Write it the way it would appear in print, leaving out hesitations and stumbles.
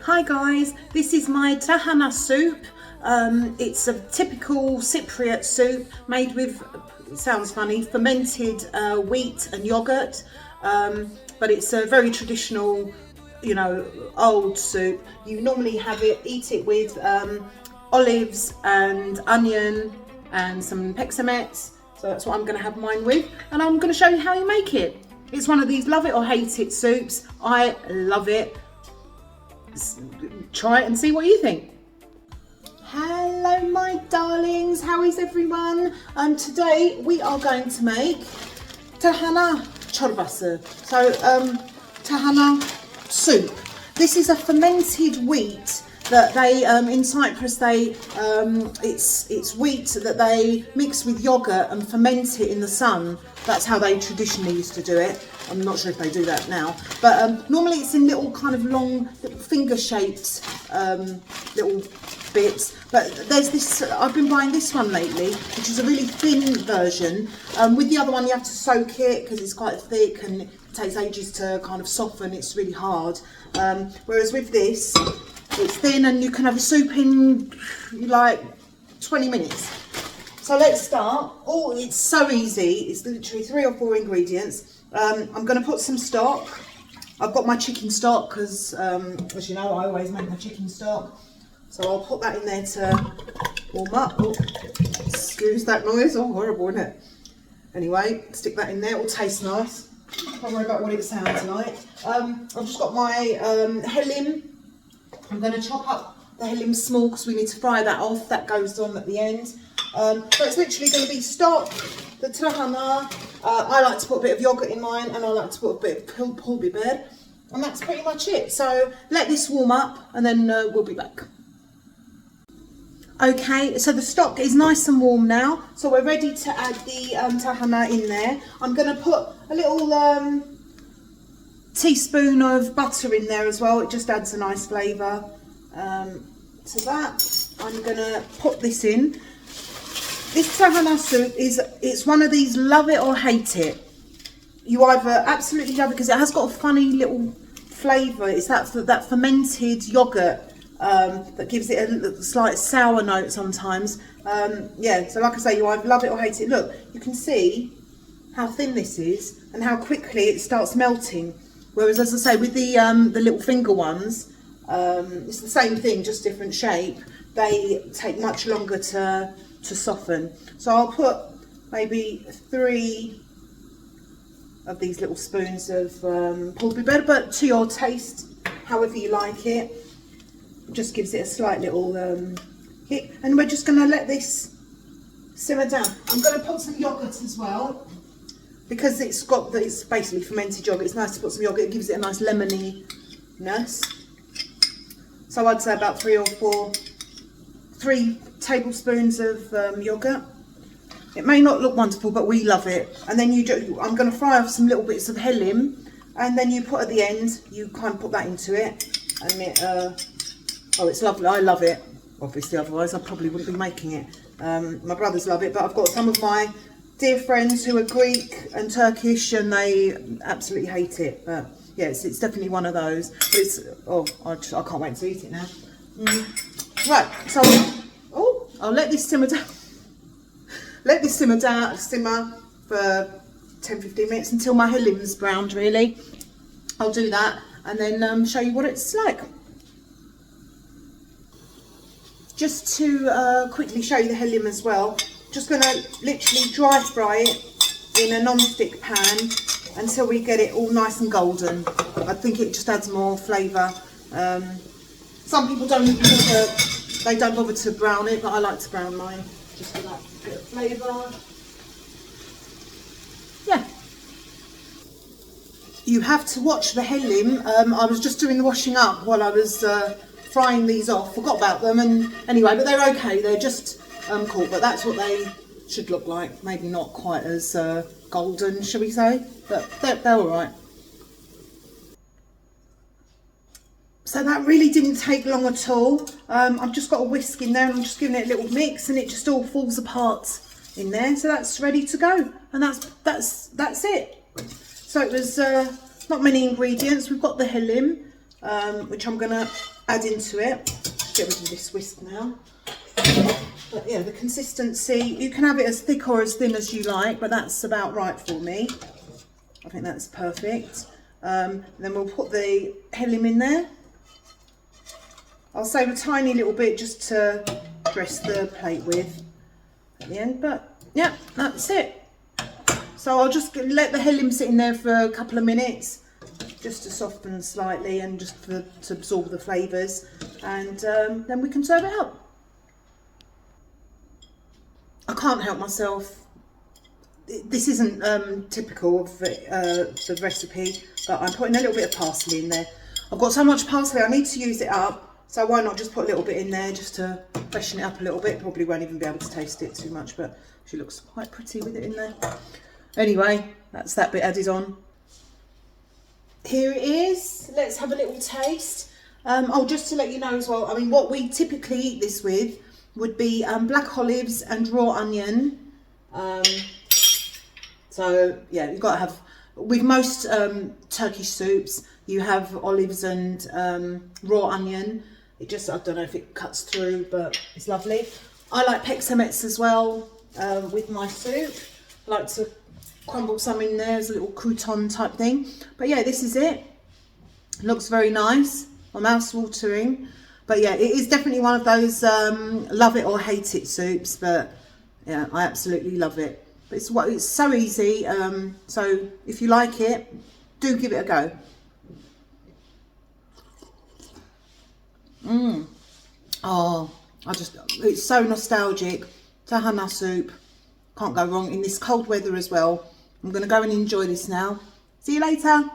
Hi guys, this is my Trahana soup. It's a typical Cypriot soup made with, it sounds funny, fermented wheat and yogurt, but it's a very traditional, old soup. You normally eat it with olives and onion and some pexamets, so that's what I'm going to have mine with, and I'm going to show you how you make it. It's one of these love it or hate it soups. I love it. Try it and see what you think. Hello my darlings, how is everyone? Today we are going to make Trahana Çorbası. So Trahana soup. This is a fermented wheat that they in Cyprus it's wheat that they mix with yogurt and ferment it in the sun. That's how they traditionally used to do it. I'm not sure if they do that now, but normally it's in little kind of long finger-shaped little bits. But there's this, I've been buying this one lately, which is a really thin version. With the other one you have to soak it because it's quite thick and it takes ages to kind of soften. It's really hard. Whereas with this, it's thin and you can have a soup in like 20 minutes. So let's start. Oh, it's so easy. It's literally 3 or 4 ingredients. I'm going to put some stock. I've got my chicken stock because, as you know, I always make my chicken stock. So I'll put that in there to warm up. Oh, excuse that noise. Oh, horrible, isn't it? Anyway, stick that in there. It'll taste nice. Don't worry about what it sounds like. I've just got my helim. I'm going to chop up the helim small because we need to fry that off. That goes on at the end. So it's literally going to be stock, the Trahana. I like to put a bit of yogurt in mine, and I like to put a bit of pul biber, and that's pretty much it. So let this warm up, and then we'll be back. Okay, so the stock is nice and warm now, so we're ready to add the Trahana in there. I'm going to put a little teaspoon of butter in there as well. It just adds a nice flavour to that. I'm going to put this in. This Trahana soup it's one of these love it or hate it. You either absolutely love it because it has got a funny little flavour. It's that fermented yogurt that gives it a slight sour note sometimes. Yeah, so like I say, you either love it or hate it. Look, you can see how thin this is and how quickly it starts melting. Whereas, as I say, with the little finger ones, it's the same thing, just different shape. They take much longer to soften. So I'll put maybe 3 of these little spoons of pul biber, but to your taste, however you like it. Just gives it a slight little hit. And we're just going to let this simmer down. I'm going to put some yogurt as well, because it's basically fermented yogurt. It's nice to put some yogurt. It gives it a nice lemony-ness. So I'd say about 3 tablespoons of yogurt. It may not look wonderful, but we love it. And then I'm going to fry off some little bits of helim, and then you put at the end, you kind of put that into it, and it oh, it's lovely. I love it. Obviously, otherwise I probably wouldn't be making it. My brothers love it, but I've got some of my dear friends who are Greek and Turkish, and they absolutely hate it. But yeah, it's definitely one of those. But it's I can't wait to eat it now. Right, so I'll let this simmer down. Let this simmer for 10-15 minutes until my helim's browned. Really, I'll do that and then show you what it's like. Just to quickly show you the helim as well. Just going to literally dry fry it in a non-stick pan until we get it all nice and golden. I think it just adds more flavour. Some people don't bother to brown it, but I like to brown mine just for that bit of flavour. Yeah. You have to watch the helim. I was just doing the washing up while I was frying these off. Forgot about them, and anyway, but they're okay. They're just cool, but that's what they should look like. Maybe not quite as golden, shall we say, but they're all right. So that really didn't take long at all. I've just got a whisk in there and I'm just giving it a little mix, and it just all falls apart in there. So that's ready to go, and that's it. So it was not many ingredients. We've got the helim, which I'm going to add into it. Just get rid of this whisk now. But yeah, the consistency, you can have it as thick or as thin as you like, but that's about right for me. I think that's perfect. Then we'll put the helim in there. I'll save a tiny little bit just to dress the plate with at the end, but yeah, that's it. So I'll just let the helim sit in there for a couple of minutes, just to soften slightly and just to absorb the flavours, and then we can serve it up. I can't help myself. This isn't typical of the recipe, but I'm putting a little bit of parsley in there. I've got so much parsley, I need to use it up. So why not just put a little bit in there just to freshen it up a little bit. Probably won't even be able to taste it too much, but she looks quite pretty with it in there. Anyway, that's that bit added on. Here it is. Let's have a little taste. Oh, just to let you know as well, I mean, what we typically eat this with would be black olives and raw onion. So yeah, you've got to have, with most Turkish soups, you have olives and raw onion. It just, I don't know if it cuts through, but it's lovely. I like peksamets as well with my soup. I like to crumble some in there as a little crouton type thing. But yeah, this is it. Looks very nice. My mouth's watering. But yeah, it is definitely one of those love it or hate it soups. But yeah, I absolutely love it. But it's so easy. So if you like it, do give it a go. Oh, it's so nostalgic. Trahana soup, can't go wrong in this cold weather as well. I'm going to go and enjoy this now. See you later.